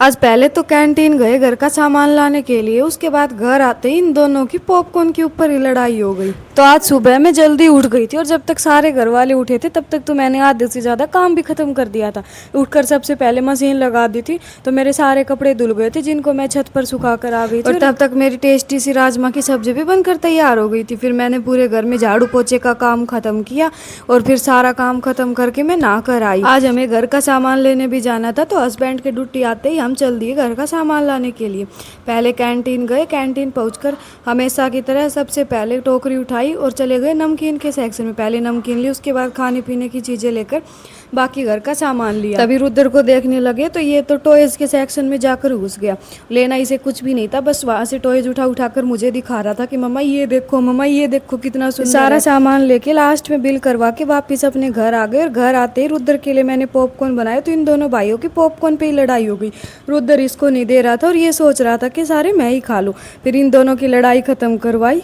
आज पहले तो कैंटीन गए घर का सामान लाने के लिए, उसके बाद घर आते ही इन दोनों की पॉपकॉर्न के ऊपर ही लड़ाई हो गई। तो आज सुबह मैं जल्दी उठ गई थी और जब तक सारे घर वाले उठे थे तब तक तो मैंने आधे से ज़्यादा काम भी ख़त्म कर दिया था। उठकर सबसे पहले मशीन लगा दी थी तो मेरे सारे कपड़े धुल गए थे जिनको मैं छत पर सुखा कर आ गई थी। और तब तक मेरी टेस्टी सी राजमा की सब्जी भी बनकर तैयार हो गई थी। फिर मैंने पूरे घर में झाड़ू पोछे का काम ख़त्म किया और फिर सारा काम ख़त्म करके मैं नहा कर आई। आज हमें घर का सामान लेने भी जाना था तो हस्बैंड के ड्यूटी आते ही हम चल दिए घर का सामान लाने के लिए। पहले कैंटीन गए, कैंटीन पहुंचकर हमेशा की तरह सबसे पहले टोकरी उठाई और चले गए नमकीन के सेक्शन में। पहले नमकीन ली, उसके बाद खाने पीने की चीज़ें लेकर बाकी घर का सामान लिया। तभी रुद्र को देखने लगे तो ये तो टॉयज के सेक्शन में जाकर घुस गया। लेना इसे कुछ भी नहीं था, बस वहाँ से टॉयज उठाकर मुझे दिखा रहा था कि मम्मा ये देखो, मम्मा ये देखो कितना सुंदर। सारा सामान लेके लास्ट में बिल करवा के वापस अपने घर आ गए। और घर आते ही रुद्र के लिए मैंने पॉपकॉर्न बनाया तो इन दोनों भाइयों की पॉपकॉर्न पे ही लड़ाई हो गई। रुद्र इसको नहीं दे रहा था और ये सोच रहा था कि सारे मैं ही खा लूँ। फिर इन दोनों की लड़ाई खत्म करवाई।